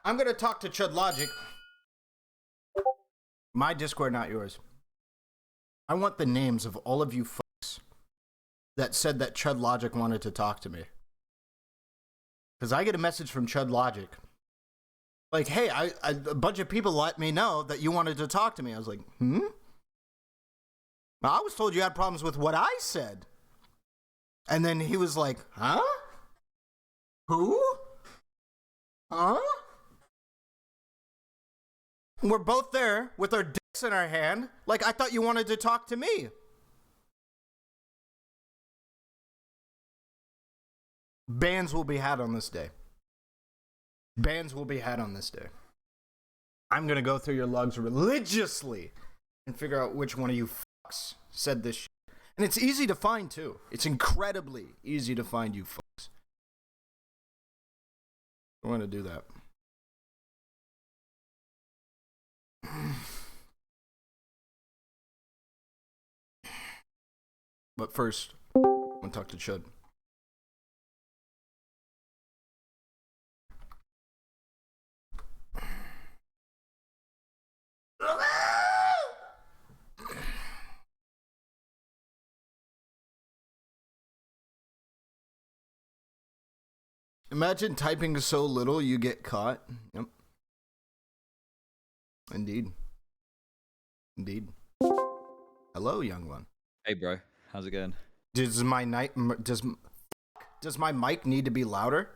I'm gonna talk to Chudlogic. My Discord, not yours. I want the names of all of you fucks that said that Chudlogic wanted to talk to me. Because I get a message from Chudlogic. Like, hey, a bunch of people let me know that you wanted to talk to me. I was like, I was told you had problems with what I said. And then he was like, huh? Who? Huh? We're both there with our dicks in our hand. Like, I thought you wanted to talk to me. Bans will be had on this day. Bans will be had on this day. I'm gonna go through your logs religiously and figure out which one of you fucks said this shit. And it's easy to find, too. It's incredibly easy to find you fucks. I want to do that. But first, I'm gonna talk to Chud. Imagine typing so little you get caught. Yep. Indeed. Indeed. Hello, young one. Hey, bro. How's it going? Does my mic need to be louder?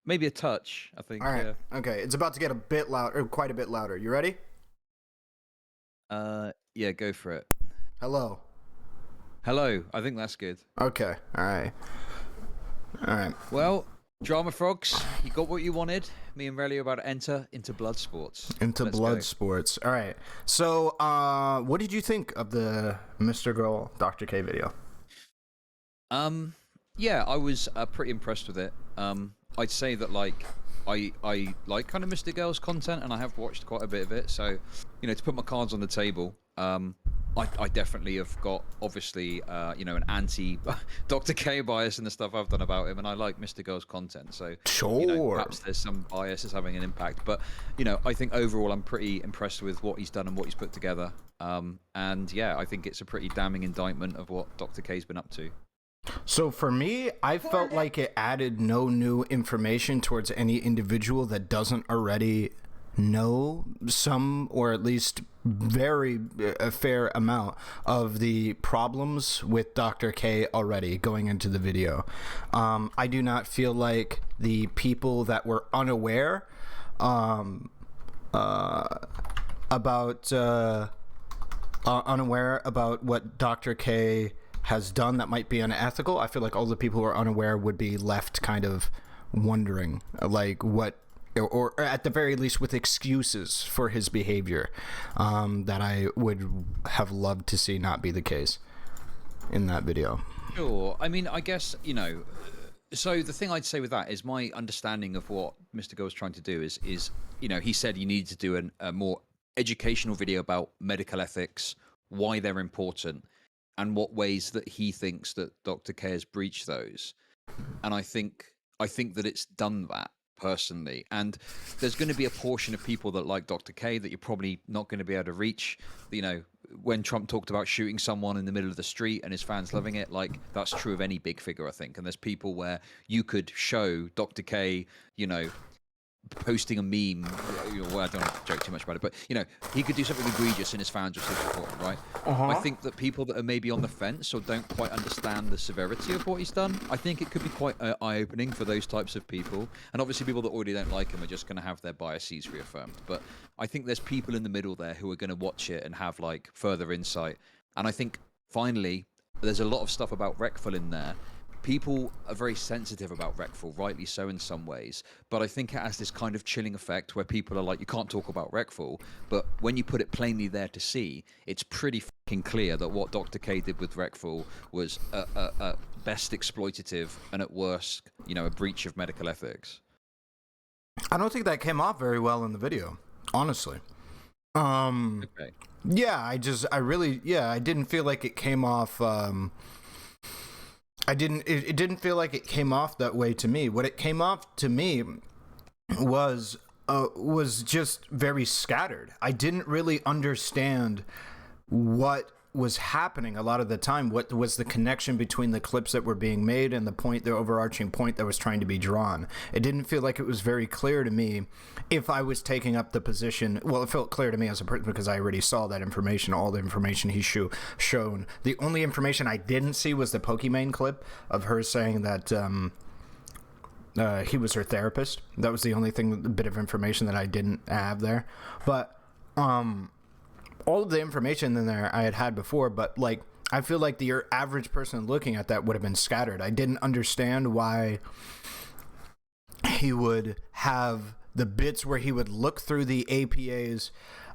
Maybe a touch, I think. All right. Yeah. Okay. It's about to get a bit louder, or quite a bit louder. You ready? Yeah, go for it. Hello. Hello. I think that's good. Okay. All right. All right. Well, Drama Frogs, you got what you wanted. Me and Relly are about to enter into blood sports. Into Let's blood go. sports. All right. So, what did you think of the mrgirl Dr. K video? Yeah, I was pretty impressed with it. I'd say that like I like kind of mrgirl's content, and I have watched quite a bit of it. So, you know, to put my cards on the table, I definitely have got, obviously, you know, an anti Dr. K bias in the stuff I've done about him, and I like mrgirl's content. So, Sure. you know, perhaps there's some bias that's having an impact, but you know, I think overall I'm pretty impressed with what he's done and what he's put together. And yeah, I think it's a pretty damning indictment of what Dr. K's been up to. So for me, I felt like it added no new information towards any individual that doesn't already know some, or at least a fair amount of the problems with Dr. K already going into the video. I do not feel like the people that were unaware about what Dr. K has done that might be unethical. I feel like all the people who are unaware would be left kind of wondering, like, what, or at the very least with excuses for his behavior, that I would have loved to see not be the case in that video. Sure. I mean, I guess, you know, so the thing I'd say with that is my understanding of what mrgirl was trying to do is, you know, he said you need to do a more educational video about medical ethics, why they're important, and what ways that he thinks that Dr. K has breached those. And I think that it's done that, personally. And there's going to be a portion of people that like Dr. K that you're probably not going to be able to reach. You know, when Trump talked about shooting someone in the middle of the street and his fans loving it, like, that's true of any big figure, I think. And there's people where you could show Dr. K, you know, posting a meme. Well, I don't want to joke too much about it, but you know, he could do something egregious and his fans would still support him, right? I think that people that are maybe on the fence or don't quite understand the severity of what he's done, I think it could be quite eye-opening for those types of people. And obviously people that already don't like him are just going to have their biases reaffirmed. But I think there's people in the middle there who are going to watch it and have like further insight. And I think finally there's a lot of stuff about Reckful in there. People are very sensitive about Reckful, rightly so in some ways, but I think it has this kind of chilling effect where people are like, you can't talk about Reckful, but when you put it plainly there to see, it's pretty fucking clear that what Dr. K did with Reckful was at best exploitative and at worst, you know, a breach of medical ethics. I don't think that came off very well in the video, honestly. Okay. Yeah, I didn't feel like it came off, it didn't feel like it came off that way to me. What it came off to me was just very scattered. I didn't really understand what was happening a lot of the time. What was the connection between the clips that were being made and the overarching point that was trying to be drawn? It didn't feel like it was very clear to me if I was taking up the position. Well, it felt clear to me as a person because I already saw that information, all the information he shown. The only information I didn't see was the Pokimane clip of her saying that he was her therapist. That was the only bit of information that I didn't have there. But all of the information in there I had before, but like I feel like your average person looking at that would have been scattered. I didn't understand why he would have the bits where he would look through the APA's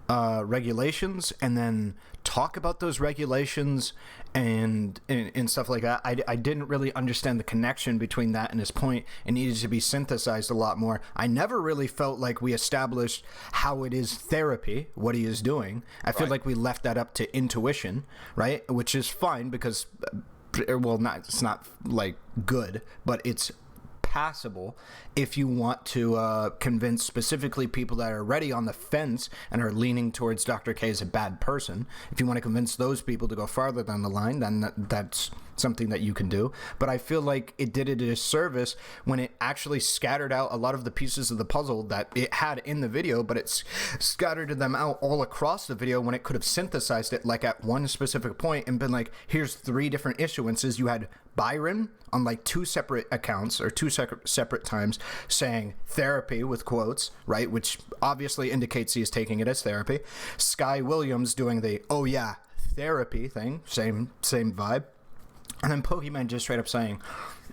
regulations and then talk about those regulations and stuff like that. I didn't really understand the connection between that and his point. It needed to be synthesized a lot more. I never really felt like we established how it is therapy, what he is doing. I feel like we left that up to intuition, right? Which is fine because, well, it's not like good, but it's passable if you want to convince specifically people that are already on the fence and are leaning towards Dr. K as a bad person. If you want to convince those people to go farther down the line, then that's something that you can do. But I feel like it did a disservice when it actually scattered out a lot of the pieces of the puzzle that it had in the video, but it scattered them out all across the video when it could have synthesized it like at one specific point and been like, here's 3 different issuances. You had Byron on like 2 separate accounts or 2 separate times saying therapy with quotes, right? Which obviously indicates he is taking it as therapy. Sky Williams doing the, oh yeah, therapy thing, same vibe. And then Pokemon just straight up saying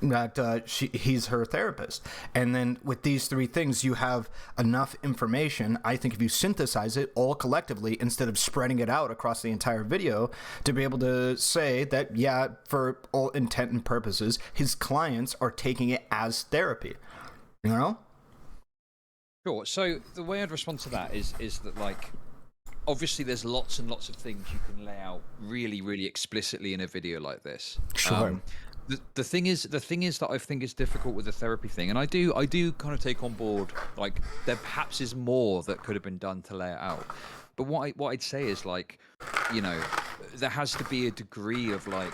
that he's her therapist. And then with these 3 things, you have enough information, I think, if you synthesize it all collectively instead of spreading it out across the entire video, to be able to say that, yeah, for all intent and purposes, his clients are taking it as therapy. You know? Sure. So the way I'd respond to that is that, like, obviously there's lots and lots of things you can lay out really, really explicitly in a video like this. Sure. The thing is that I think is difficult with the therapy thing, and I do kind of take on board, like, there perhaps is more that could have been done to lay it out. But what I'd say is, like, you know, there has to be a degree of, like,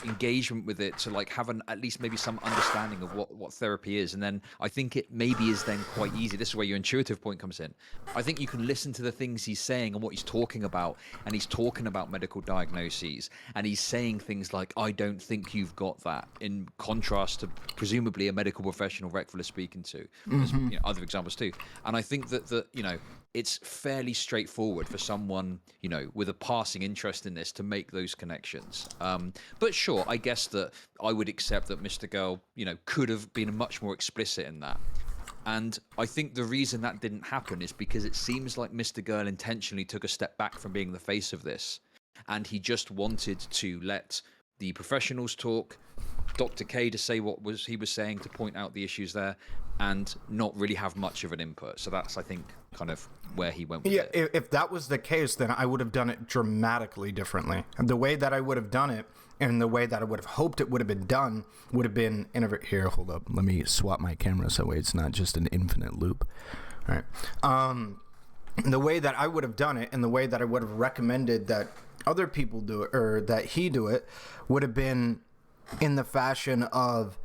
engagement with it to, like, have at least maybe some understanding of what therapy is. And then I think it maybe is then quite easy. This is where your intuitive point comes in. I think you can listen to the things he's saying and what he's talking about, and he's talking about medical diagnoses, and he's saying things like, I don't think you've got that, in contrast to presumably a medical professional Reckful is speaking to. There's, you know, other examples too. And I think that you know, it's fairly straightforward for someone, you know, with a passing interest in this to make those connections. But sure, I guess that I would accept that Mr. Girl, you know, could have been much more explicit in that. And I think the reason that didn't happen is because it seems like Mr. Girl intentionally took a step back from being the face of this, and he just wanted to let the professionals talk, Dr. K to say what he was saying, to point out the issues there, and not really have much of an input. So that's, I think, kind of where he went with it. Yeah, if that was the case, then I would have done it dramatically differently. The way that I would have done it, and the way that I would have hoped it would have been done, would have been here. Hold up, let me swap my camera so that way it's not just an infinite loop. All right. The way that I would have done it, and the way that I would have recommended that other people do it, or that he do it, would have been in the fashion of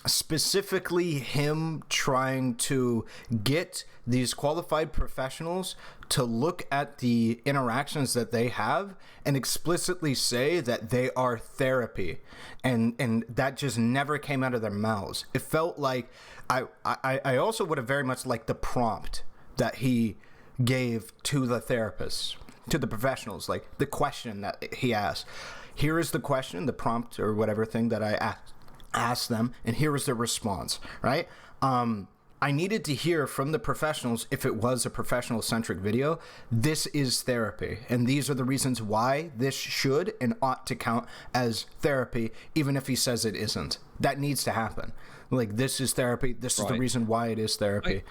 specifically him trying to get these qualified professionals to look at the interactions that they have and explicitly say that they are therapy, and that just never came out of their mouths. It felt like I also would have very much liked the prompt that he gave to the therapists, to the professionals, like the question that he asked. Here is the question, the prompt or whatever thing that I asked them, and here was the response, right? I needed to hear from the professionals, if it was a professional-centric video, this is therapy, and these are the reasons why this should and ought to count as therapy, even if he says it isn't. That needs to happen. Like, this is therapy, this is the reason why it is therapy.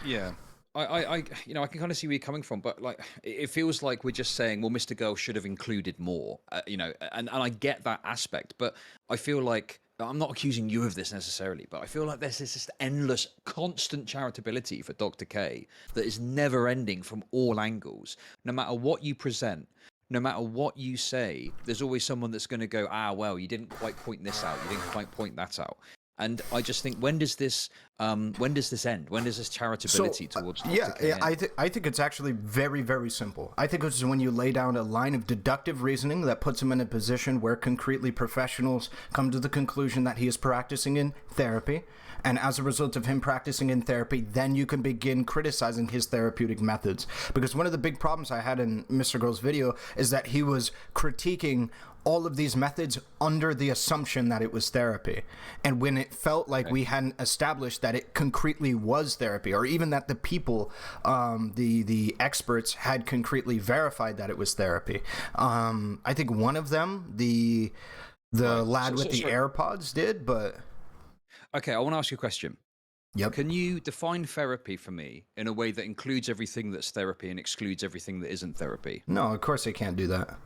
I you know, I can kind of see where you're coming from, but, like, it feels like we're just saying, well, Mr. Girl should have included more, you know, and I get that aspect, but I feel like I'm not accusing you of this necessarily, but I feel like there's this endless, constant charitability for Dr. K that is never ending from all angles. No matter what you present, no matter what you say, there's always someone that's going to go, well, you didn't quite point this out. You didn't quite point that out. And I just think, when does this end? When does this charitability towards Dr. K end? I think it's actually very, very simple. I think it's when you lay down a line of deductive reasoning that puts him in a position where concretely professionals come to the conclusion that he is practicing in therapy. And as a result of him practicing in therapy, then you can begin criticizing his therapeutic methods. Because one of the big problems I had in Mr. Girl's video is that he was critiquing all of these methods under the assumption that it was therapy. And when it felt like we hadn't established that it concretely was therapy, or even that the people, the experts had concretely verified that it was therapy. I think one of them, the lad with the AirPods did, but... Okay, I want to ask you a question. Yep. Can you define therapy for me in a way that includes everything that's therapy and excludes everything that isn't therapy? No, of course I can't do that.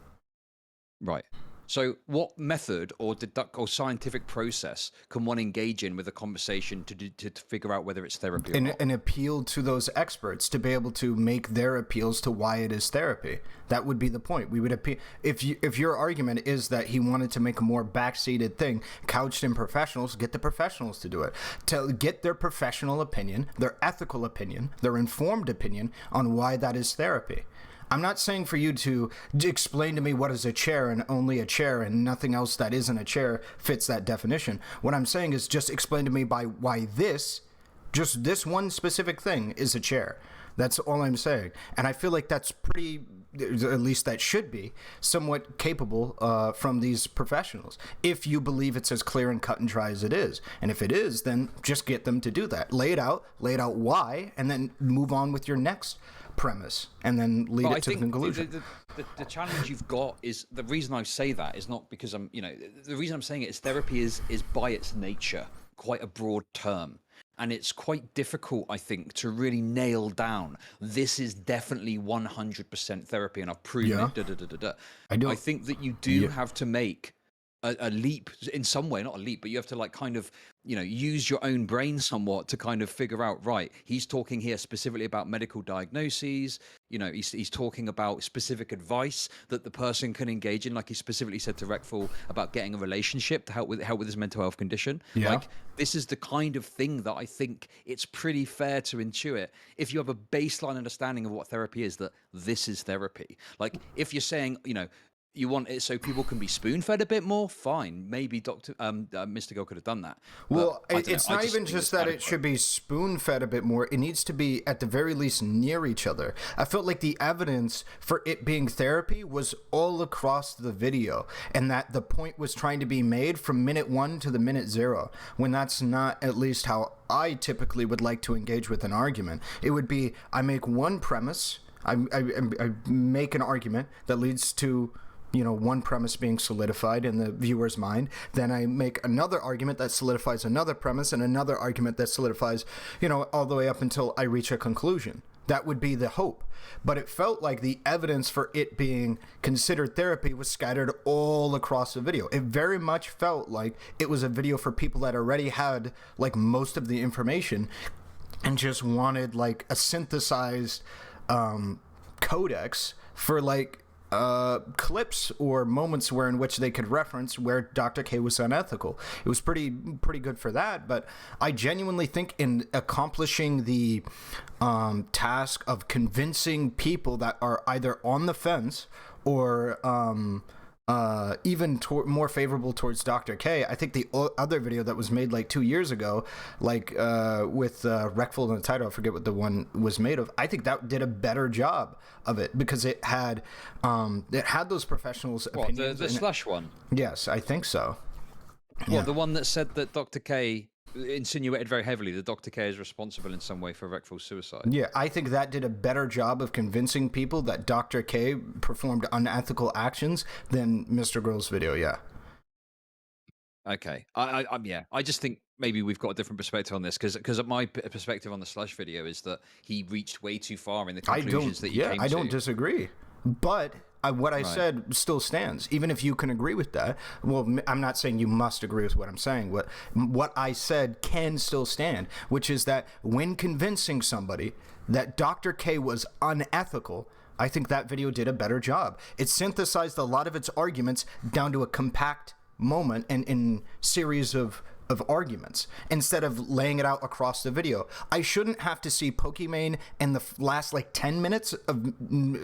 Right. So what method or scientific process can one engage in with a conversation to figure out whether it's therapy or not? An appeal to those experts to be able to make their appeals to why it is therapy. That would be the point. We would appeal if your argument is that he wanted to make a more backseated thing couched in professionals, get the professionals to do it. To get their professional opinion, their ethical opinion, their informed opinion on why that is therapy. I'm not saying for you to explain to me what is a chair and only a chair and nothing else that isn't a chair fits that definition. What I'm saying is just explain to me why just this one specific thing is a chair. That's all I'm saying. And I feel like that's pretty, at least that should be, somewhat capable from these professionals, if you believe it's as clear and cut and dry as it is. And if it is, then just get them to do that. Lay it out why, and then move on with your next premise, and then lead it to the conclusion. The challenge you've got is, the reason I say that is not because the reason I'm saying it is therapy is by its nature quite a broad term. And it's quite difficult, I think, to really nail down, this is definitely 100% therapy and I've proven it. I think that you do have to make a leap in some way, not a leap, but you have to kind of, use your own brain somewhat to kind of figure out, right, he's talking here specifically about medical diagnoses, he's talking about specific advice that the person can engage in, like he specifically said to Reckful about getting a relationship to help with his mental health condition. Like, this is the kind of thing that I think it's pretty fair to intuit if you have a baseline understanding of what therapy is, that this is therapy. Like, if you're saying, you want it so people can be spoon-fed a bit more, fine. Maybe Mr. Girl could have done that. Well, it's not even just that it should be spoon-fed a bit more. It needs to be, at the very least, near each other. I felt like the evidence for it being therapy was all across the video, and that the point was trying to be made from minute 1 to the minute 0, when that's not at least how I typically would like to engage with an argument. It would be, I make one premise, I make an argument that leads to one premise being solidified in the viewer's mind. Then I make another argument that solidifies another premise, and another argument that solidifies, all the way up until I reach a conclusion. That would be the hope. But it felt like the evidence for it being considered therapy was scattered all across the video. It very much felt like it was a video for people that already had most of the information and just wanted a synthesized codex for clips or moments in which they could reference where Dr. K was unethical. It was pretty good for that, but I genuinely think in accomplishing the task of convincing people that are either on the fence or even more favorable towards Dr. K. I think the other video that was made 2 years ago, with Reckful in the title, I forget what the one was made of. I think that did a better job of it because it had those professionals' opinions. The Slush one? Yes, I think so. Well, the one that said that Dr. K insinuated very heavily that Dr. K is responsible in some way for Reckful's suicide. Yeah, I think that did a better job of convincing people that Dr. K performed unethical actions than Mr. Girl's video, yeah. Okay. I just think maybe we've got a different perspective on this because my perspective on the Slush video is that he reached way too far in the conclusions that he came to. I don't disagree. But what I Right. said still stands, even if you can agree with that. Well, I'm not saying you must agree with what I'm saying. What I said can still stand, which is that when convincing somebody that Dr. K was unethical, I think that video did a better job. It synthesized a lot of its arguments down to a compact moment and in series of arguments instead of laying it out across the video. I shouldn't have to see Pokimane and the last like 10 minutes of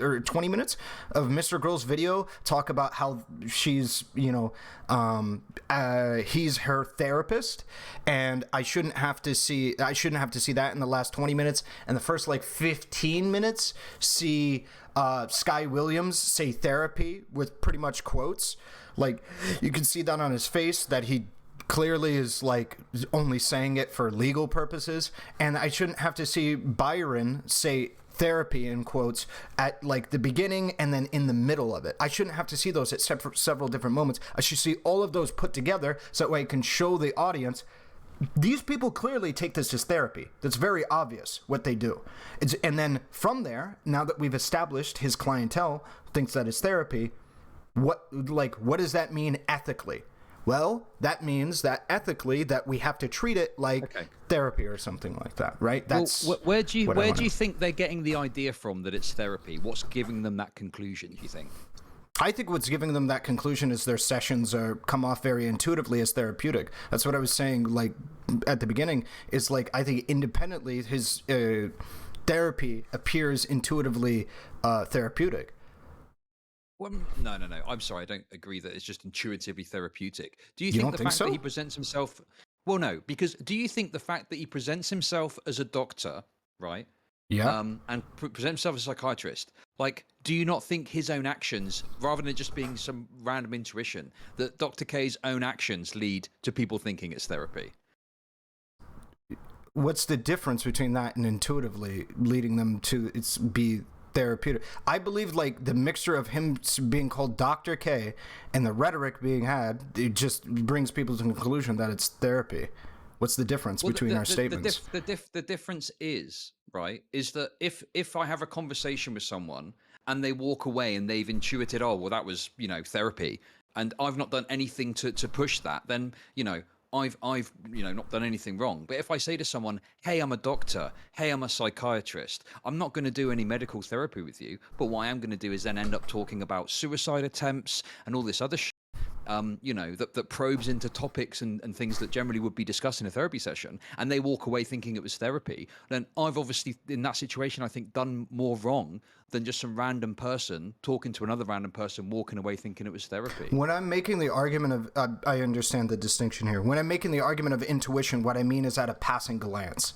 or 20 minutes of mrgirl's video talk about how she's, he's her therapist, and I shouldn't have to see that in the last 20 minutes, and the first like 15 minutes see Sky Williams say therapy with pretty much quotes. Like, you can see that on his face that he clearly is like only saying it for legal purposes. And I shouldn't have to see Byron say therapy in quotes at like the beginning and then in the middle of it. I shouldn't have to see those at several different moments. I should see all of those put together so that way I can show the audience these people clearly take this as therapy. That's very obvious what they do. And then from there, now that we've established his clientele thinks that it's therapy, what does that mean ethically? Well, that means that ethically that we have to treat it like therapy or something like that, right? That's where do you think they're getting the idea from that it's therapy? What's giving them that conclusion, do you think? I think what's giving them that conclusion is their sessions come off very intuitively as therapeutic. That's what I was saying, like, at the beginning, is like, I think independently his therapy appears intuitively therapeutic. Well, no. I'm sorry, I don't agree that it's just intuitively therapeutic. Do you think the fact that he presents himself... Well, no, because do you think the fact that he presents himself as a doctor, right? Yeah. And presents himself as a psychiatrist, like, do you not think his own actions, rather than it just being some random intuition, that Dr. K's own actions lead to people thinking it's therapy? What's the difference between that and intuitively leading them to be therapeutic? I believe like the mixture of him being called Dr. K and the rhetoric being had, it just brings people to the conclusion that it's therapy. What's the difference between our statements? The difference is, right, is that if I have a conversation with someone and they walk away and they've intuited, oh, well, that was, therapy, and I've not done anything to push that, then, I've not done anything wrong. But if I say to someone, hey, I'm a doctor, hey, I'm a psychiatrist, I'm not going to do any medical therapy with you, but what I am going to do is then end up talking about suicide attempts and all this other shit, that probes into topics and things that generally would be discussed in a therapy session, and they walk away thinking it was therapy, then I've obviously, in that situation, I think, done more wrong than just some random person talking to another random person walking away thinking it was therapy. When I'm making the argument of, I understand the distinction here. When I'm making the argument of intuition, what I mean is at a passing glance.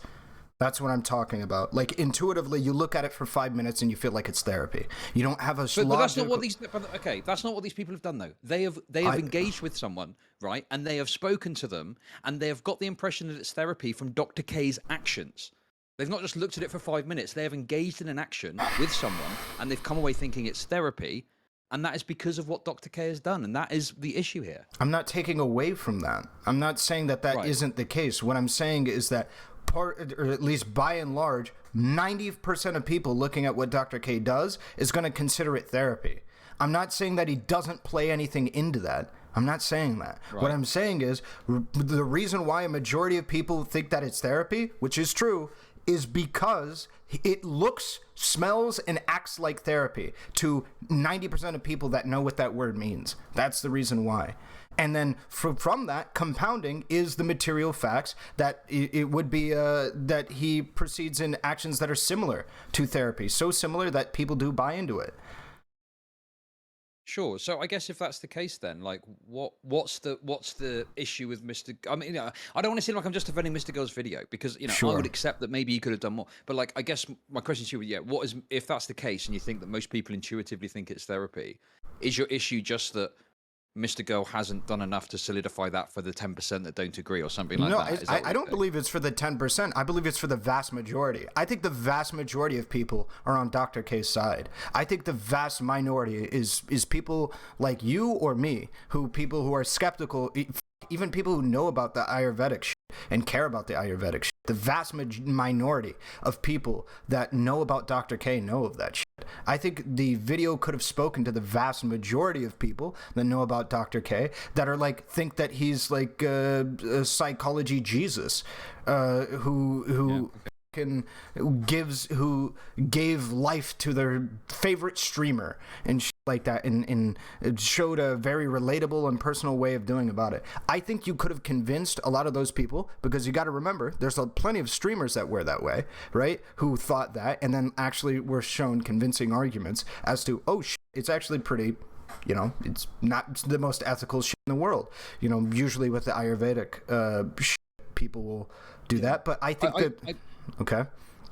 That's what I'm talking about. Like, intuitively, you look at it for 5 minutes and you feel like it's therapy. You don't have a but that's not what these... Okay, that's not what these people have done, though. They have engaged with someone, right? And they have spoken to them, and they have got the impression that it's therapy from Dr. K's actions. They've not just looked at it for 5 minutes. They have engaged in an action with someone, and they've come away thinking it's therapy, and that is because of what Dr. K has done, and that is the issue here. I'm not taking away from that. I'm not saying that right. Isn't the case. What I'm saying is that or at least by and large, 90% of people looking at what Dr. K does is going to consider it therapy. I'm not saying that he doesn't play anything into that. I'm not saying that. Right. What I'm saying is the reason why a majority of people think that it's therapy, which is true, is because it looks, smells, and acts like therapy to 90% of people that know what that word means. That's the reason why. And then from that, compounding is the material facts that it would be that he proceeds in actions that are similar to therapy, so similar that people do buy into it. Sure. So I guess if that's the case, then like, what's the issue with Mr. I mean, I don't want to seem like I'm just defending mrgirl's video because Sure. I would accept that maybe he could have done more. But like, I guess my question to you, what is, if that's the case, and you think that most people intuitively think it's therapy, is your issue just that mrgirl hasn't done enough to solidify that for the 10% that don't agree or something like that? No, I don't believe it's for the 10%. I believe it's for the vast majority. I think the vast majority of people are on Dr. K's side. I think the vast minority is people like you or me, people who are skeptical, even people who know about the Ayurvedic shit and care about the Ayurvedic shit. The vast minority of people that know about Dr. K know of that shit. I think the video could have spoken to the vast majority of people that know about Dr. K, that are like, think that he's like a psychology Jesus, who who gave life to their favorite streamer and shit like that, and it showed a very relatable and personal way of doing about it. I think you could have convinced a lot of those people, because you got to remember there's plenty of streamers that were that way, right, who thought that, and then actually were shown convincing arguments as to, oh shit, it's actually pretty, you know, it's not the most ethical shit in the world. You know, usually with the Ayurvedic shit, people will do that, but I think okay.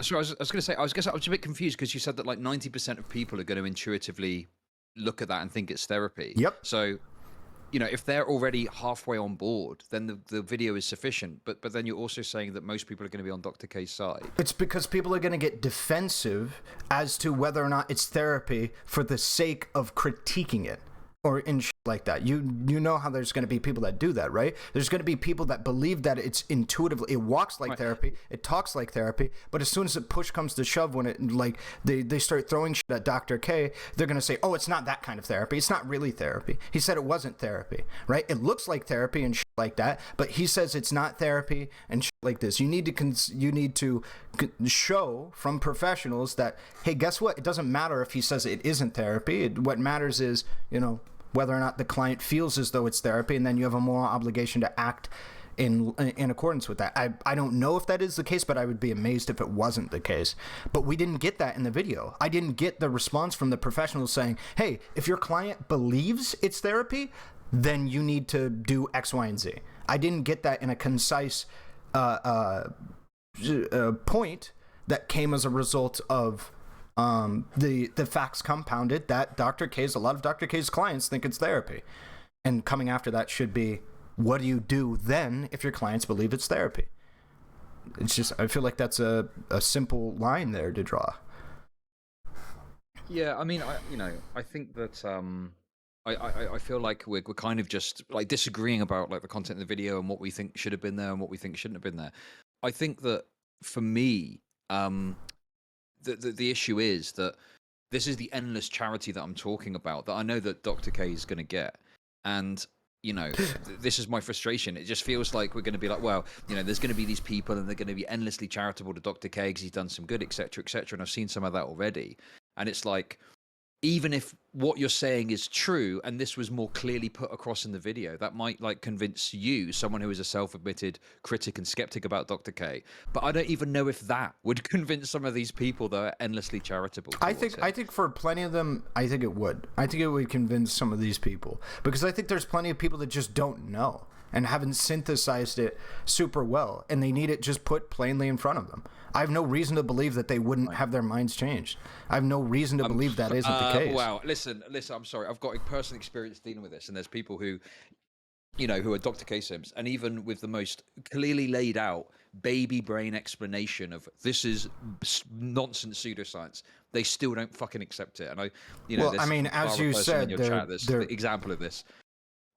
So I was going to say, I was a bit confused because you said that like 90% of people are going to intuitively look at that and think it's therapy. Yep. So, you know, if they're already halfway on board, then the video is sufficient. But then you're also saying that most people are going to be on Dr. K's side. It's because people are going to get defensive as to whether or not it's therapy for the sake of critiquing it. Or in shit like that. You know how there's going to be people that do that, right? There's going to be people that believe that it's intuitively, it walks like therapy, it talks like therapy, but as soon as the push comes to shove, when it, like, they start throwing shit at Dr. K, they're going to say, oh, it's not that kind of therapy. It's not really therapy. He said it wasn't therapy, right? It looks like therapy and shit like that, but he says it's not therapy and shit like this. You need to show from professionals that, hey, guess what? It doesn't matter if he says it isn't therapy. What matters is, you know, whether or not the client feels as though it's therapy, and then you have a moral obligation to act in accordance with that. I don't know if that is the case, but I would be amazed if it wasn't the case. But we didn't get that in the video. I didn't get the response from the professionals saying, hey, if your client believes it's therapy, then you need to do X, Y, and Z. I didn't get that in a concise point that came as a result of the facts compounded that a lot of Dr. K's clients think it's therapy. And coming after that should be, what do you do then if your clients believe it's therapy? It's just, I feel like that's a simple line there to draw. Yeah, I mean, I think that I feel like we're kind of just like disagreeing about like the content of the video and what we think should have been there and what we think shouldn't have been there. I think that for me, the issue is that this is the endless charity that I'm talking about, that I know that Dr. K is going to get. And, you know, this is my frustration. It just feels like we're going to be like, well, you know, there's going to be these people and they're going to be endlessly charitable to Dr. K because he's done some good, etc., etc. And I've seen some of that already. And it's like, even if what you're saying is true and this was more clearly put across in the video, that might like convince you, someone who is a self-admitted critic and skeptic about Dr. K. But I don't even know if that would convince some of these people that are endlessly charitable. I think for plenty of them, I think it would. I think it would convince some of these people, because I think there's plenty of people that just don't know and haven't synthesized it super well, and they need it just put plainly in front of them. I have no reason to believe that they wouldn't have their minds changed. I have no reason to believe that isn't the case. Wow, listen, I'm sorry. I've got a personal experience dealing with this, and there's people who, you know, who are Dr. K Sims, and even with the most clearly laid out baby brain explanation of this is nonsense pseudoscience, they still don't fucking accept it. And well, I mean, as you said, there's an example of this.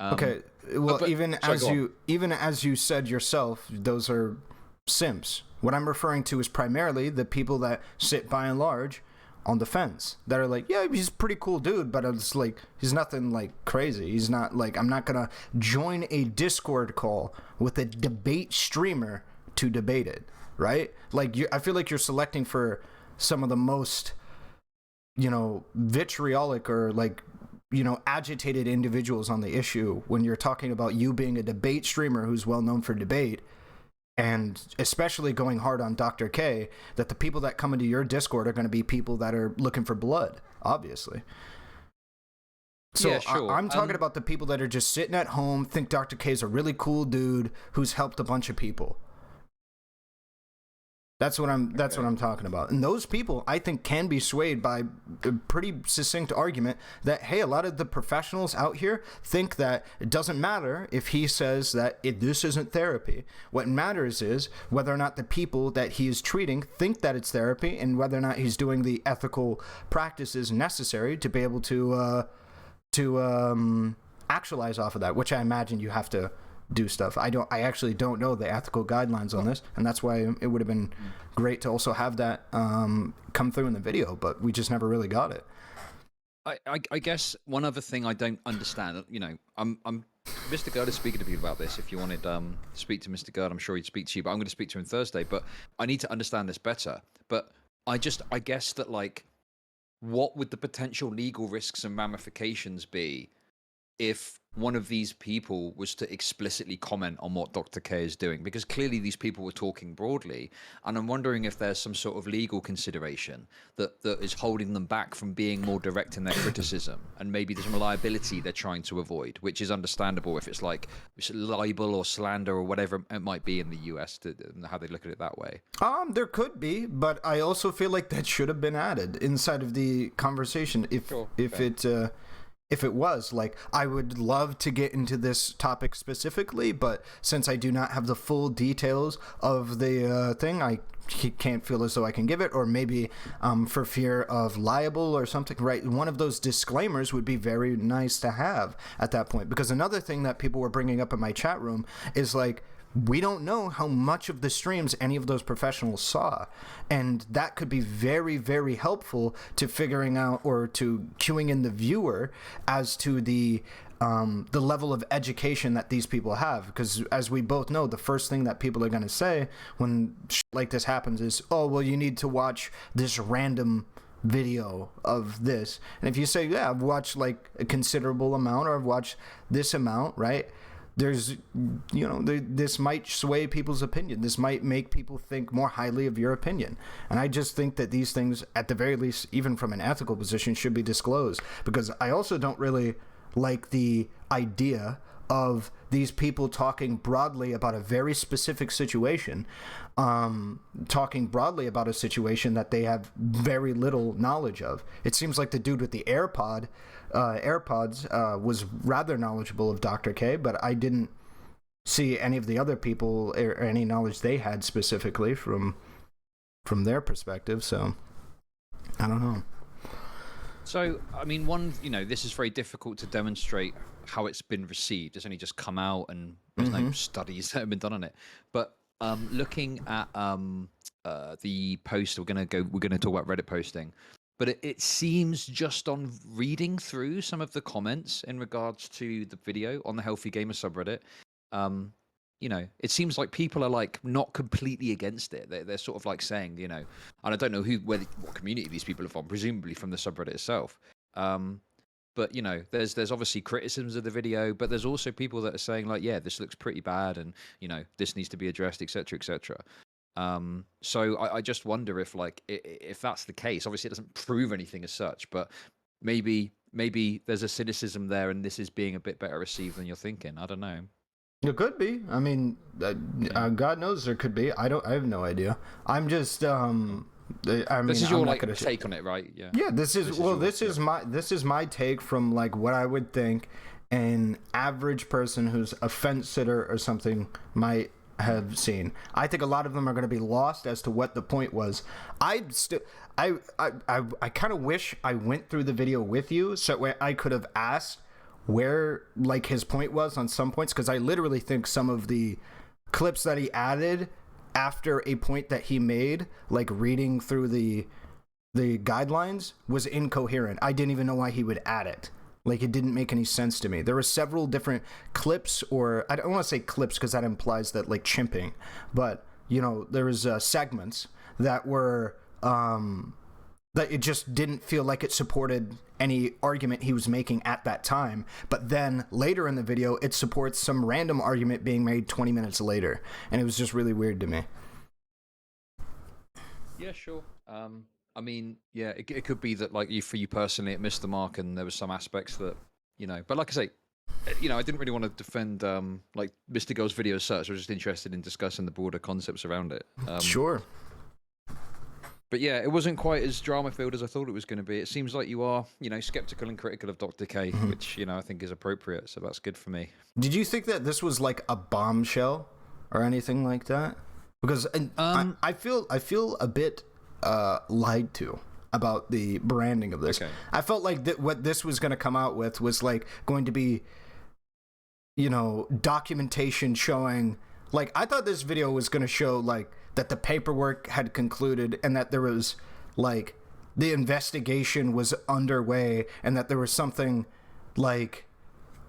Okay, well, even as you said yourself, those are simps. What I'm referring to is primarily the people that sit by and large on the fence, that are like, yeah, he's a pretty cool dude, but it's like, he's nothing like crazy. He's not like, I'm not gonna join a Discord call with a debate streamer to debate it, right? Like, I feel like you're selecting for some of the most, you know, vitriolic or like, you know, agitated individuals on the issue when you're talking about you being a debate streamer who's well known for debate, and especially going hard on Dr. K, that the people that come into your Discord are going to be people that are looking for blood, obviously. So yeah, sure. I'm talking about the people that are just sitting at home, think Dr. K is a really cool dude who's helped a bunch of people. That's what I'm talking about. And those people, I think, can be swayed by a pretty succinct argument that, hey, a lot of the professionals out here think that it doesn't matter if he says that this isn't therapy. What matters is whether or not the people that he is treating think that it's therapy, and whether or not he's doing the ethical practices necessary to be able to actualize off of that, which I imagine you have to do stuff. I actually don't know the ethical guidelines on this, and that's why it would have been great to also have that come through in the video, but we just never really got it. I guess one other thing I don't understand, I'm Mr. Girl is speaking to people about this. If you wanted to speak to Mr. Girl, I'm sure he'd speak to you, but I'm going to speak to him Thursday. But I need to understand this better. But I guess that, like, what would the potential legal risks and ramifications be if one of these people was to explicitly comment on what Dr. K is doing? Because clearly these people were talking broadly, and I'm wondering if there's some sort of legal consideration that is holding them back from being more direct in their criticism, and maybe there's some liability they're trying to avoid, which is understandable if it's like libel or slander or whatever it might be in the US, how they look at it that way. There could be, but I also feel like that should have been added inside of the conversation if it was. Like, I would love to get into this topic specifically, but since I do not have the full details of the thing, I can't feel as though I can give it, or maybe for fear of libel or something, right? One of those disclaimers would be very nice to have at that point, because another thing that people were bringing up in my chat room is, like, we don't know how much of the streams any of those professionals saw, and that could be very, very helpful to figuring out or to cueing in the viewer as to the level of education that these people have. Because as we both know, the first thing that people are going to say when shit like this happens is, oh, well, you need to watch this random video of this. And if you say, yeah, I've watched like a considerable amount, or I've watched this amount, right? There's, this might sway people's opinion. This might make people think more highly of your opinion. And I just think that these things, at the very least, even from an ethical position, should be disclosed. Because I also don't really like the idea of these people talking broadly about a very specific situation, talking broadly about a situation that they have very little knowledge of. It seems like the dude with the AirPods was rather knowledgeable of Dr. K, but I didn't see any of the other people or any knowledge they had specifically from their perspective. So I don't know. So, I mean, this is very difficult to demonstrate how it's been received. It's only just come out, and there's no studies that have been done on it. But looking at the post, we're going to talk about Reddit posting. But it seems, just on reading through some of the comments in regards to the video on the Healthy Gamer subreddit, it seems like people are, like, not completely against it. They're sort of like saying, and I don't know what community these people are from, presumably from the subreddit itself. But there's obviously criticisms of the video, but there's also people that are saying, like, yeah, this looks pretty bad, and this needs to be addressed, etc., etc. So I just wonder if that's the case. Obviously, it doesn't prove anything as such, but maybe there's a cynicism there, and this is being a bit better received than you're thinking. I don't know. It could be. I mean, God knows there could be. I have no idea. I'm just this is your take on it, right? Yeah. Yeah. This is my take from, like, what I would think an average person who's a fence sitter or something might have seen. I think a lot of them are going to be lost as to what the point was. I kind of wish I went through the video with you so I could have asked where, like, his point was on some points, because I literally think some of the clips that he added after a point that he made, like reading through the guidelines, was incoherent. I didn't even know why he would add it. Like, it didn't make any sense to me. There were several different clips, or I don't want to say clips because that implies that, like, chimping, but there was segments that were that it just didn't feel like it supported any argument he was making at that time. But then later in the video, it supports some random argument being made 20 minutes later. And it was just really weird to me. Yeah, sure. I mean, yeah, it could be that, like, for you personally, it missed the mark, and there was some aspects that, but like I say, I didn't really want to defend, like, Mr. Girl's video as such. I was just interested in discussing the broader concepts around it. Sure. But yeah, it wasn't quite as drama-filled as I thought it was going to be. It seems like you are, skeptical and critical of Dr. K, which, I think is appropriate, so that's good for me. Did you think that this was, like, a bombshell or anything like that? Because I feel a bit lied to about the branding of this. Okay. I felt like what this was going to come out with was, like, going to be documentation showing, like, I thought this video was going to show, like, that the paperwork had concluded and that there was, like, the investigation was underway and that there was something, like,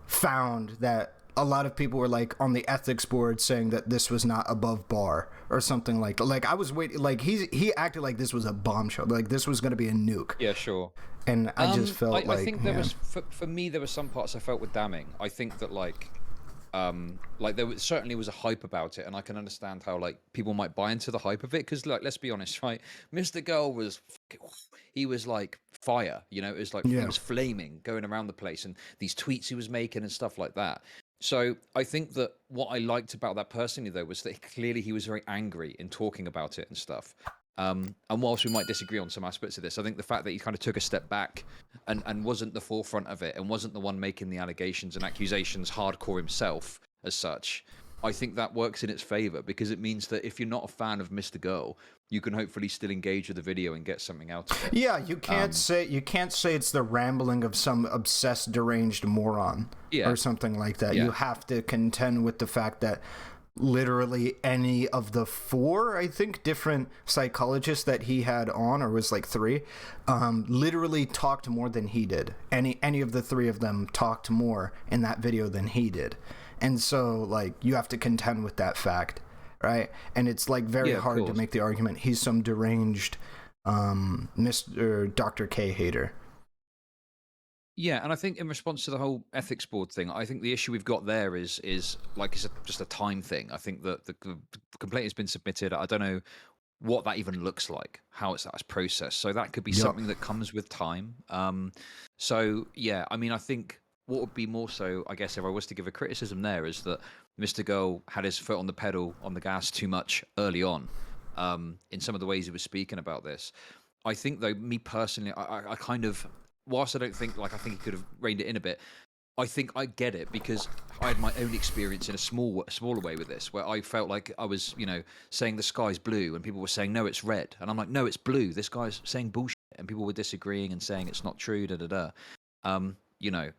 found that a lot of people were, like, on the ethics board saying that this was not above bar or something like that. Like, I was waiting, like, he acted like this was a bombshell, like this was going to be a nuke. Yeah, sure. And I just felt I think there was, for me, there were some parts I felt were damning. I think that, like certainly was a hype about it, and I can understand how, like, people might buy into the hype of it, because, like, let's be honest, right? Mr. Girl was, he was like fire, it was like, he was flaming, going around the place, and these tweets he was making and stuff like that. So I think that what I liked about that personally, though, was that clearly he was very angry in talking about it and stuff. And whilst we might disagree on some aspects of this, I think the fact that he kind of took a step back and wasn't the forefront of it and wasn't the one making the allegations and accusations hardcore himself as such, I think that works in its favor, because it means that if you're not a fan of Mr. Girl, you can hopefully still engage with the video and get something out of it. Yeah, you can't say it's the rambling of some obsessed, deranged moron or something like that. You have to contend with the fact that literally any of the 4, I think, different psychologists that he had on, or was like 3, literally talked more than he did. Any of the 3 of them talked more in that video than he did. And so, like, you have to contend with that fact, right? And it's, like, very hard to make the argument he's some deranged Mr. Dr. K hater. Yeah, and I think in response to the whole ethics board thing, I think the issue we've got there is like, it's just a time thing. I think that the complaint has been submitted. I don't know what that even looks like, how that's processed. So that could be something that comes with time. So yeah, I mean, I think what would be more so, I guess, if I was to give a criticism there, is that Mr. Girl had his foot on the pedal, on the gas too much early on, in some of the ways he was speaking about this. I think, though, me personally, I kind of, whilst I don't think, like, I think he could have reined it in a bit, I think I get it, because I had my own experience in a smaller way with this, where I felt like I was, saying the sky's blue, and people were saying, no, it's red. And I'm like, no, it's blue. This guy's saying bullshit. And people were disagreeing and saying it's not true,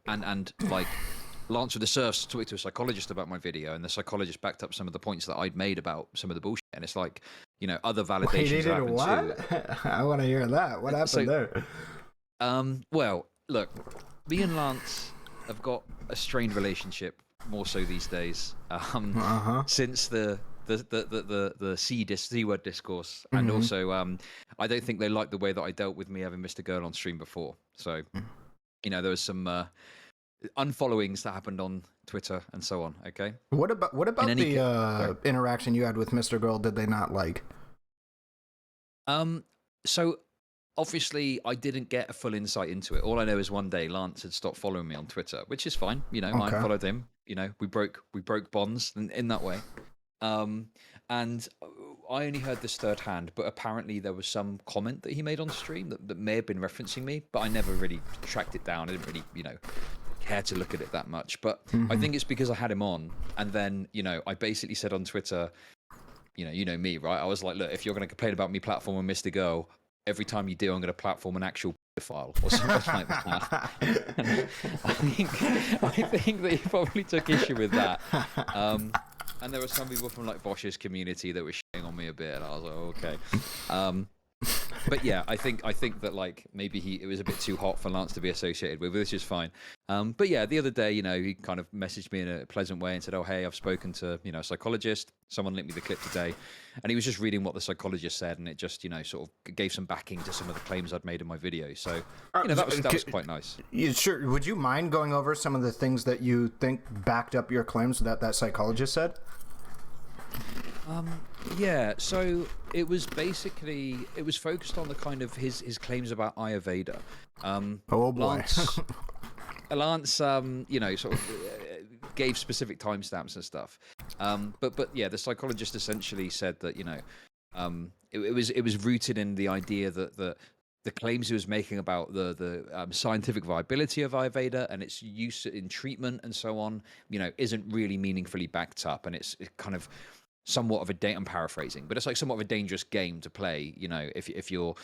and like, Lance with the Surfs talked to a psychologist about my video, and the psychologist backed up some of the points that I'd made about some of the bullshit. And it's like, other validations happen too. I want to hear that. What happened there? Well, look, me and Lance have got a strained relationship, more so these days, since the C word discourse, and also I don't think they liked the way that I dealt with me having Mr. Girl on stream before. So, there was some unfollowings that happened on Twitter and so on. Okay. What about the interaction you had with Mr. Girl? Did they not like? So obviously I didn't get a full insight into it. All I know is one day Lance had stopped following me on Twitter, which is fine. I followed him. We broke bonds in that way. And I only heard this third hand, but apparently there was some comment that he made on stream that may have been referencing me, but I never really tracked it down. I didn't really, care to look at it that much. But I think it's because I had him on, and then, I basically said on Twitter, you know me, right? I was like, look, if you're going to complain about me platforming Mr. Girl, every time you do, I'm going to platform an actual file or something like that. I think that he probably took issue with that. And there were some people from, like, Vaush's community that were shitting on me a bit, and I was like, okay. But yeah, I think that, like, maybe it was a bit too hot for Lance to be associated with, which is fine. But yeah, the other day, he kind of messaged me in a pleasant way and said, oh, hey, I've spoken to, a psychologist. Someone linked me the clip today. And he was just reading what the psychologist said, and it just, sort of gave some backing to some of the claims I'd made in my video. So, that was quite nice. Sure. Would you mind going over some of the things that you think backed up your claims that psychologist said? Yeah, so it was focused on the kind of his claims about Ayurveda. Oh boy. Lance sort of gave specific timestamps and stuff. But yeah, the psychologist essentially said that, it was rooted in the idea that the claims he was making about the scientific viability of Ayurveda and its use in treatment and so on, isn't really meaningfully backed up, and it's kind of somewhat of I'm paraphrasing, but it's like somewhat of a dangerous game to play, if you're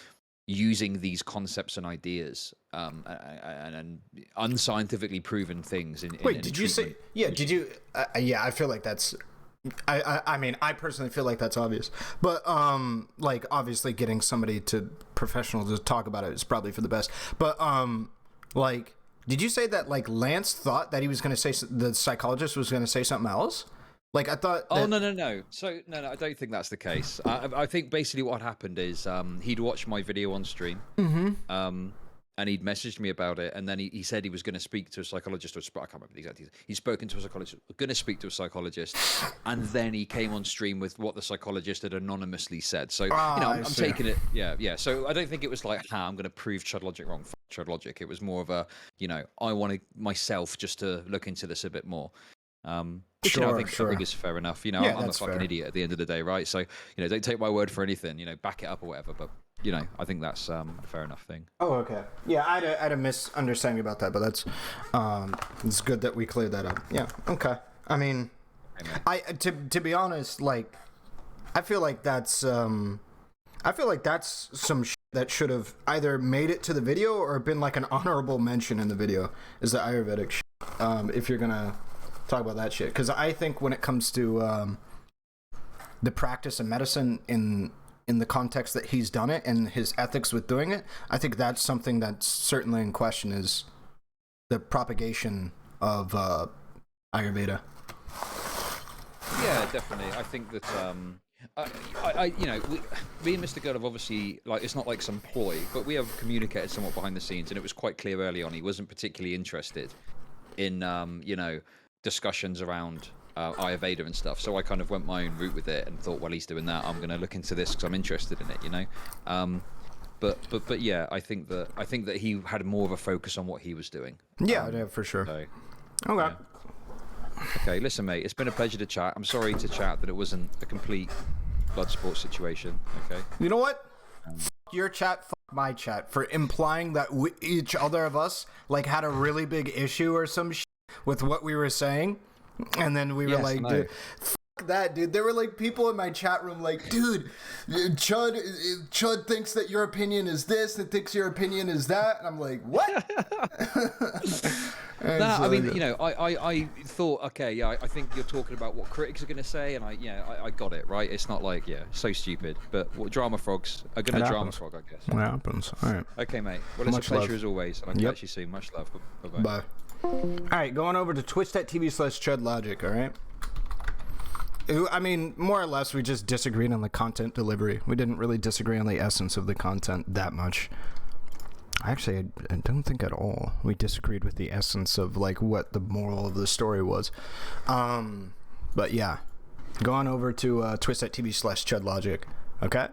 using these concepts and ideas and unscientifically proven things in Wait, in did a you say? treatment. Yeah, did you? Yeah, I feel like that's. I mean, I personally feel like that's obvious, but like obviously getting somebody to professional to talk about it is probably for the best. But like, did you say that like Lance thought that he was going to say the psychologist was going to say something else? Like I thought. Oh no. So no, I don't think that's the case. I think basically what happened is he'd watched my video on stream, and he'd messaged me about it, and then he said he was going to speak to a psychologist, or I can't remember the exact details. He's spoken to a psychologist, going to speak to a psychologist, and then he came on stream with what the psychologist had anonymously said. So I'm taking it, yeah. So I don't think it was like, I'm going to prove Chudlogic wrong. Chudlogic. It was more of a, I wanted myself just to look into this a bit more. Which, I think is fair enough. I'm a fucking idiot at the end of the day, right? So, don't take my word for anything. Back it up or whatever. But I think that's a fair enough thing. Oh, okay. Yeah, I had a misunderstanding about that, but that's it's good that we cleared that up. Yeah. Okay. I mean, to be honest, like, I feel like that's some shit that should have either made it to the video or been like an honorable mention in the video. Is the Ayurvedic shit? If you're gonna talk about that shit, because I think when it comes to the practice of medicine in the context that he's done it and his ethics with doing it, I think that's something that's certainly in question, is the propagation of Ayurveda. Yeah, definitely. I think that me and Mr. Girl have obviously, like, it's not like some ploy, but we have communicated somewhat behind the scenes, and it was quite clear early on he wasn't particularly interested in discussions around Ayurveda and stuff. So I kind of went my own route with it and thought, well, he's doing that, I'm going to look into this because I'm interested in it, But yeah, I think that he had more of a focus on what he was doing. Yeah, for sure. So, okay. Yeah. Okay, listen, mate. It's been a pleasure to chat. I'm sorry to chat that it wasn't a complete blood sport situation. Okay. You know what? F your chat, fuck my chat, for implying that each other of us like had a really big issue or some shit with what we were saying, and then we were like, dude, fuck that, dude. There were like people in my chat room like, dude, Chud thinks that your opinion is this, and thinks your opinion is that, and I'm like, what? I mean, I thought, okay, yeah, I think you're talking about what critics are going to say, and I got it, right? It's not like, so stupid, but drama frogs are going to drama frog, I guess. What happens? All right. Okay, mate. Well, it's a pleasure as always, and I'll catch you soon. Much love. Bye-bye. Bye. All right, going over to twitch.tv/Chudlogic, all right? I mean, more or less, we just disagreed on the content delivery. We didn't really disagree on the essence of the content that much. Actually, I don't think at all. We disagreed with the essence of, like, what the moral of the story was. But yeah, go on over to twitch.tv/Chudlogic, okay?